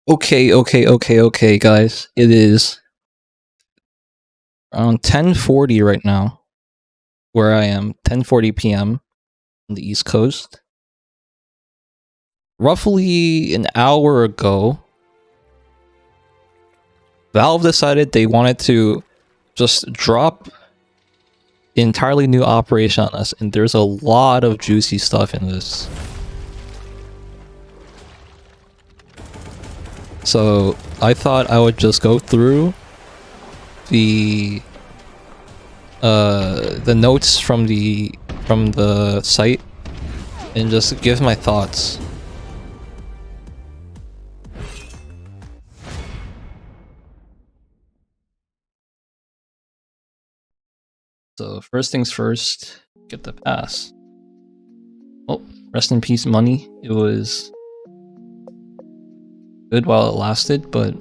Okay, guys. It is around 10:40 right now, where I am, 10:40 p.m. on the East Coast. Roughly an hour ago, Valve decided they wanted to just drop entirely new operation on us, and there's a lot of juicy stuff in this. So I thought I would just go through the notes from the site and just give my thoughts. So first things first, get the pass. Oh, rest in peace money. It was good while it lasted, but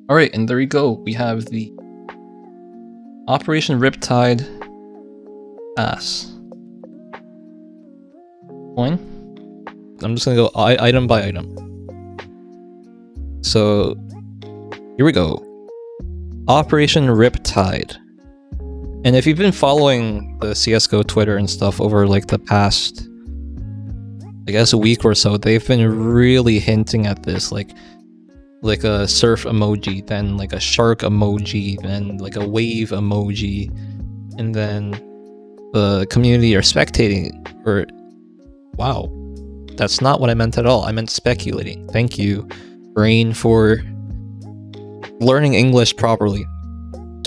alright, and there we go. We have the Operation Riptide pass. Coin. I'm just gonna go item by item. So here we go. Operation Riptide. And if you've been following the CSGO Twitter and stuff over like the past, I guess, a week or so, they've been really hinting at this, like a surf emoji, then like a shark emoji, then like a wave emoji, and then the community are spectating, or wow, that's not what I meant at all. I meant speculating. Thank you, brain, for learning English properly.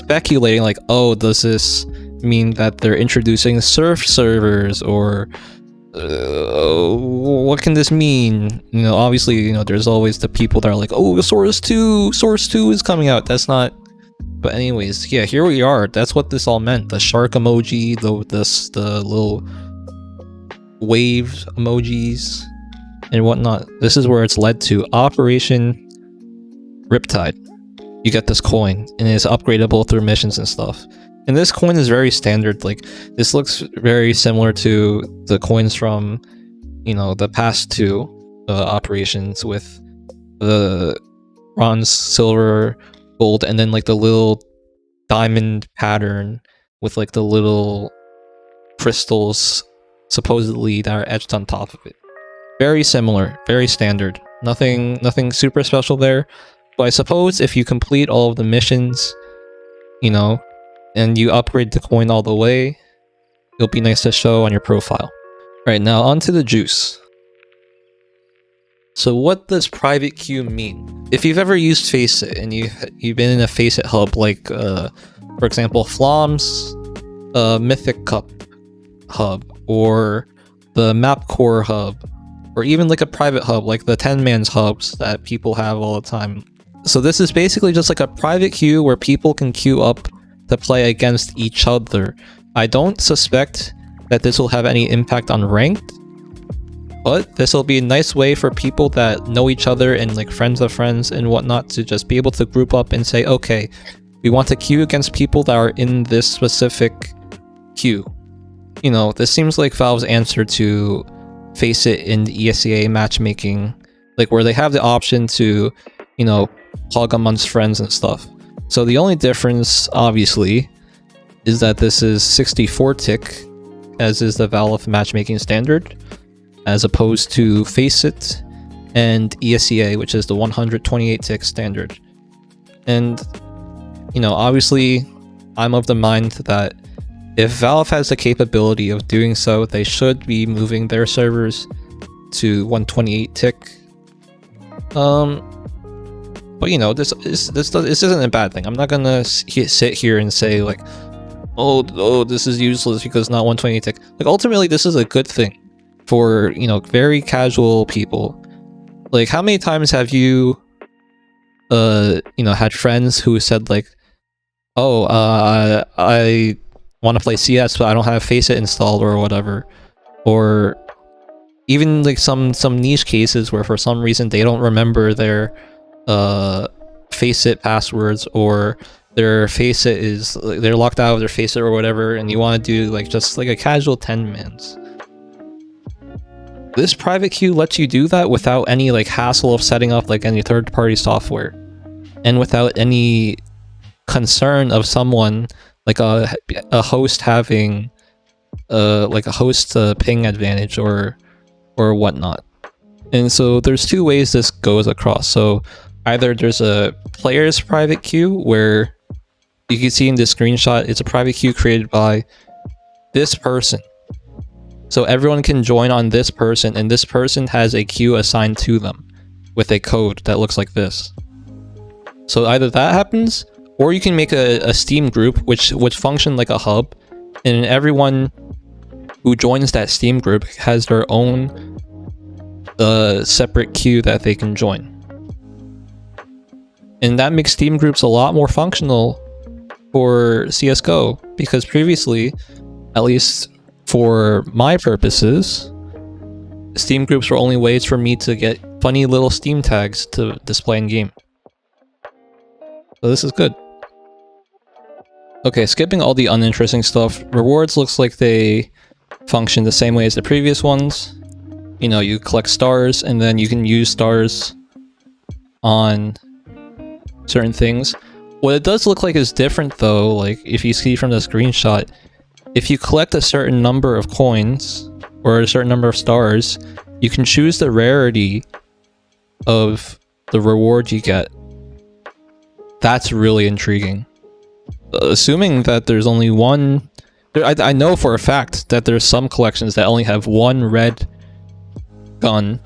Speculating like, oh, does this mean that they're introducing surf servers, or what can this mean? You know, obviously, you know, there's always the people that are like, oh, Source 2 is coming out. That's not. But anyways, yeah, here we are. That's what this all meant. The shark emoji, the little wave emojis and whatnot. This is where it's led to. Operation Riptide. You get this coin, and it's upgradable through missions and stuff. And this coin is very standard. Like, this looks very similar to the coins from, you know, the past two operations, with the bronze, silver, gold, and then like the little diamond pattern with like the little crystals supposedly that are etched on top of it. Very similar, very standard. Nothing super special there. But I suppose if you complete all of the missions, you know, and you upgrade the coin all the way, it'll be nice to show on your profile. Right, now onto the juice. So what does private queue mean? If you've ever used Faceit and you've been in a Faceit hub, like for example Flom's Mythic Cup hub, or the Map Core hub, or even like a private hub like the 10-man's hubs that people have all the time. So this is basically just like a private queue where people can queue up to play against each other. I don't suspect that this will have any impact on ranked, but this will be a nice way for people that know each other and like friends of friends and whatnot to just be able to group up and say, okay, we want to queue against people that are in this specific queue. You know, this seems like Valve's answer to Faceit in the ESEA matchmaking, like where they have the option to, you know, plug amongst friends and stuff. So the only difference, obviously, is that this is 64 tick, as is the Valve matchmaking standard, as opposed to Faceit and ESEA, which is the 128 tick standard. And, you know, obviously, I'm of the mind that if Valve has the capability of doing so, they should be moving their servers to 128 tick. But you know, this isn't a bad thing. I'm not gonna sit here and say like, oh, this is useless because it's not 128 tick. Like, ultimately, this is a good thing for, you know, very casual people. Like, how many times have you, you know, had friends who said like, oh, I want to play CS, but I don't have Faceit installed or whatever, or even like some niche cases where for some reason they don't remember their Faceit passwords, or their Faceit is like, they're locked out of their Faceit or whatever, and you want to do like just like a casual 10-mans. This private queue lets you do that without any like hassle of setting up like any third-party software, and without any concern of someone like a host having like a host ping advantage or whatnot. And so there's two ways this goes across. So either there's a player's private queue where you can see in this screenshot, it's a private queue created by this person. So everyone can join on this person, and this person has a queue assigned to them with a code that looks like this. So either that happens, or you can make a Steam group which function like a hub, and everyone who joins that Steam group has their own separate queue that they can join. And that makes Steam groups a lot more functional for CSGO, because previously, at least for my purposes, Steam groups were only ways for me to get funny little Steam tags to display in game. So this is good. Okay, skipping all the uninteresting stuff, rewards looks like they function the same way as the previous ones. You know, you collect stars, and then you can use stars on certain things. What it does look like is different though, like if you see from the screenshot, if you collect a certain number of coins, or a certain number of stars, you can choose the rarity of the reward you get. That's really intriguing. Assuming that there's only one... I know for a fact that there's some collections that only have one red gun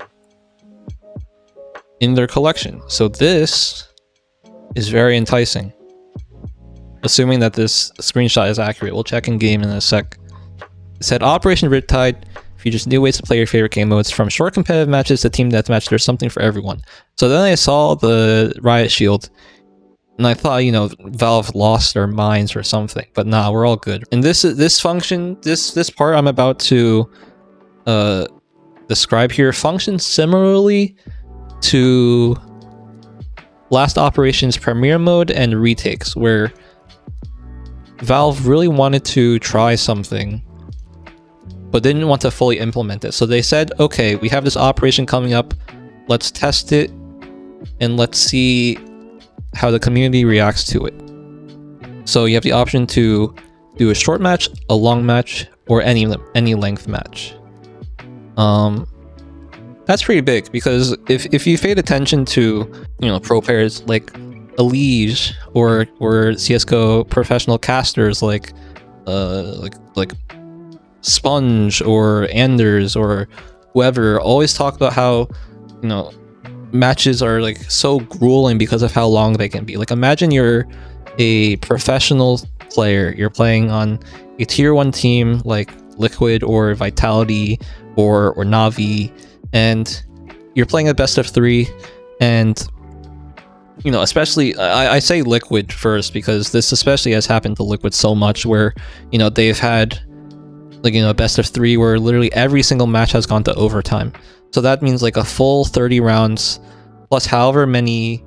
in their collection. So this is very enticing. Assuming that this screenshot is accurate. We'll check in game in a sec. It said Operation RIPTIDE features new ways to play your favorite game modes, from short competitive matches to team deathmatch. There's something for everyone. So then I saw the riot shield, and I thought, you know, Valve lost their minds or something, but nah, we're all good. And this function, this part I'm about to describe here, functions similarly to Last Operation's Premiere Mode and retakes, where Valve really wanted to try something, but didn't want to fully implement it. So they said, okay, we have this operation coming up, let's test it, and let's see how the community reacts to it. So you have the option to do a short match, a long match, or any length match. That's pretty big, because if you paid attention to, you know, pro players like Elige or CSGO professional casters like Sponge or Anders or whoever, always talk about how, you know, matches are like so grueling because of how long they can be. Like, imagine you're a professional player, you're playing on a tier 1 team like Liquid or Vitality or Navi, and you're playing a best of 3, and you know, especially I say Liquid first because this especially has happened to Liquid so much, where, you know, they've had like, you know, best of 3 where literally every single match has gone to overtime. So that means like a full 30 rounds plus however many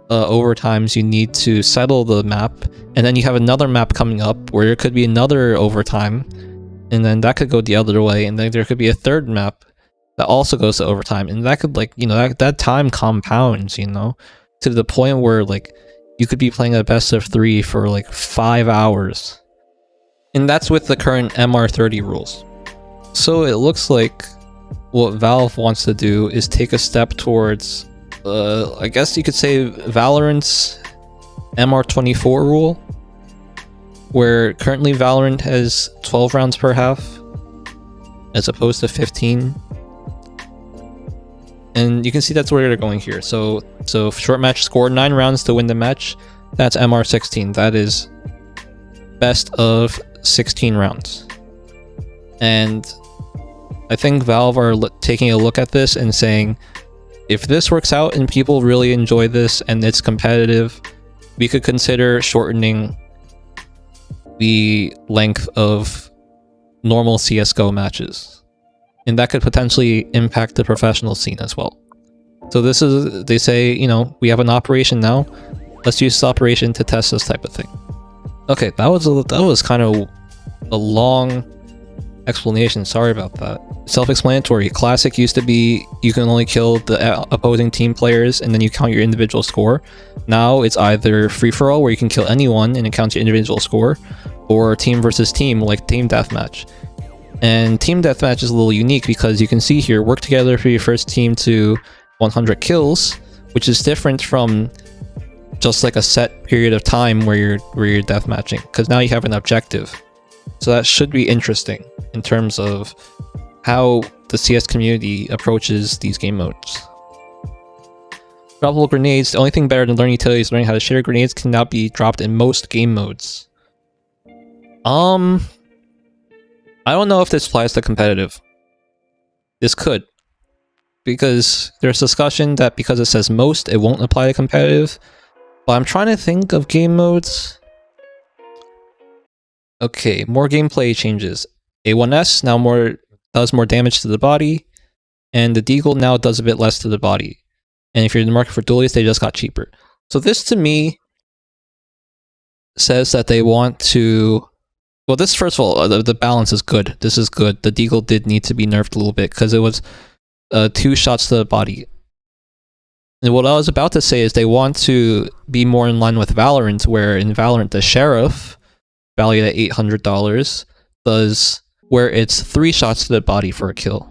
overtimes you need to settle the map, and then you have another map coming up where there could be another overtime, and then that could go the other way, and then there could be a third map that also goes to overtime, and that could, like, you know, that time compounds, you know, to the point where like you could be playing a best of 3 for like 5 hours. And that's with the current MR30 rules. So it looks like what Valve wants to do is take a step towards, I guess you could say, Valorant's MR24 rule, where currently Valorant has 12 rounds per half as opposed to 15. And you can see that's where they're going here. So short match, score 9 rounds to win the match. That's MR16. That is best of 16 rounds. And I think Valve are taking a look at this and saying, if this works out and people really enjoy this and it's competitive, we could consider shortening the length of normal CSGO matches. And that could potentially impact the professional scene as well. So this is, they say, you know, we have an operation now, let's use this operation to test this type of thing. Okay, that was kind of a long explanation. Sorry about that. Self-explanatory. Classic used to be you can only kill the opposing team players and then you count your individual score. Now it's either free-for-all where you can kill anyone and it counts your individual score, or team versus team like team deathmatch. And team deathmatch is a little unique because you can see here, work together for your first team to 100 kills, which is different from just like a set period of time where you're deathmatching, because now you have an objective. So that should be interesting in terms of how the CS community approaches these game modes. Droppable grenades. The only thing better than learning utility is learning how to share. Grenades can now be dropped in most game modes. I don't know if this applies to competitive. This could. Because there's discussion that because it says most, it won't apply to competitive. But I'm trying to think of game modes. Okay, more gameplay changes. A1S now does more damage to the body, and the Deagle now does a bit less to the body. And if you're in the market for dualies, they just got cheaper. So this to me says that they want to... Well, this first of all, the balance is good. This is good. The Deagle did need to be nerfed a little bit because it was 2 shots to the body. And what I was about to say is they want to be more in line with Valorant, where in Valorant the Sheriff, valued at $800, does where it's 3 shots to the body for a kill.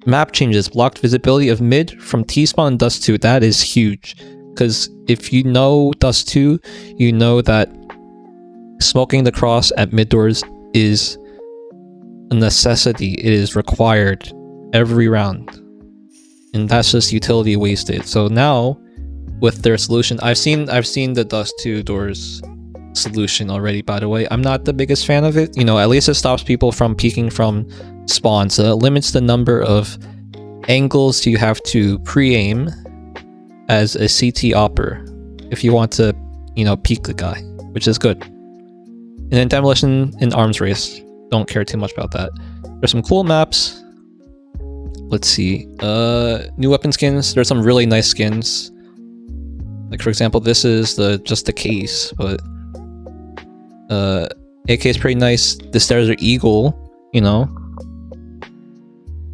Map changes. Blocked visibility of mid from T-spawn and Dust 2. That is huge. Because if you know Dust 2, you know that smoking the cross at mid doors is a necessity. It is required every round. And that's just utility wasted. So now, with their solution, I've seen the Dust 2 doors solution already, by the way. I'm not the biggest fan of it. You know, at least it stops people from peeking from spawn, so it limits the number of angles you have to pre-aim as a CT opper if you want to, you know, peek the guy, which is good. And then Demolition and Arms Race. Don't care too much about that. There's some cool maps. Let's see. New weapon skins. There's some really nice skins. Like for example, this is just the case, but AK is pretty nice. The stairs are eagle, you know.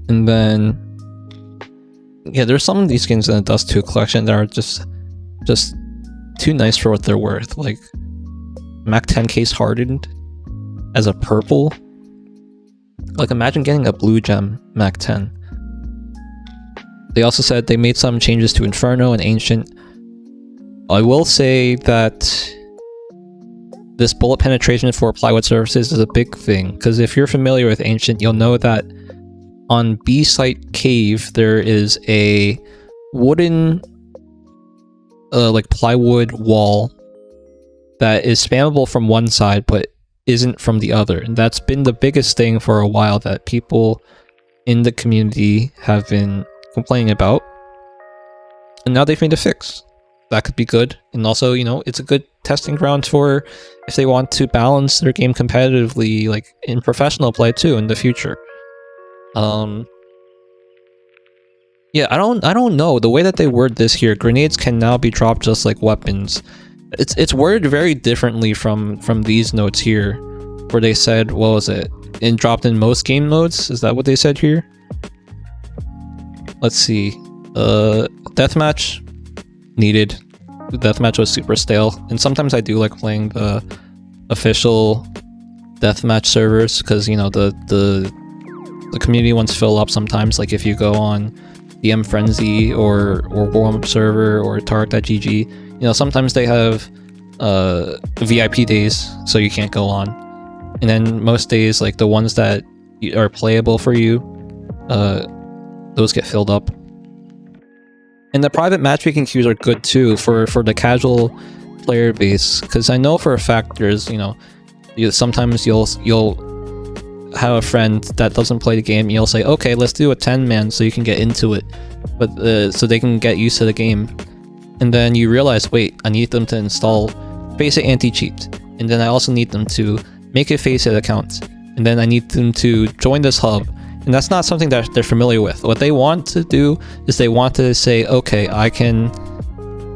And then yeah, there's some of these skins in the Dust 2 collection that are just too nice for what they're worth. Like Mac 10 case hardened as a purple. Like imagine getting a blue gem Mac 10. They also said they made some changes to Inferno and Ancient. I will say that this bullet penetration for plywood surfaces is a big thing, because if you're familiar with Ancient, you'll know that on B-Site Cave there is a wooden like plywood wall that is spammable from one side but isn't from the other, and that's been the biggest thing for a while that people in the community have been complaining about, and now they've made a fix. That could be good, and also, you know, it's a good testing ground for if they want to balance their game competitively, like in professional play too in the future. Yeah, I don't know, the way that they word this here, grenades can now be dropped just like weapons. It's worded very differently from these notes here, where they said, what was it? And dropped in most game modes? Is that what they said here? Let's see. Deathmatch needed. The deathmatch was super stale, and sometimes I do like playing the official deathmatch servers because, you know, the community ones fill up sometimes. Like if you go on DM Frenzy or Warm Up Server or Target.gg, you know, sometimes they have VIP days, so you can't go on. And then most days, like the ones that are playable for you, those get filled up. And the private matchmaking queues are good too for the casual player base, because I know for a fact there's, you know, sometimes you'll have a friend that doesn't play the game and you'll say, okay, let's do a 10-man so you can get into it, but so they can get used to the game. And then you realize, wait, I need them to install Faceit anti-cheat, and then I also need them to make a Faceit account, and then I need them to join this hub. And that's not something that they're familiar with. What they want to do is they want to say, okay, I can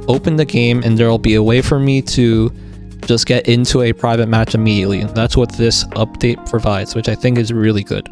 open the game and there will be a way for me to just get into a private match immediately. That's what this update provides, which I think is really good.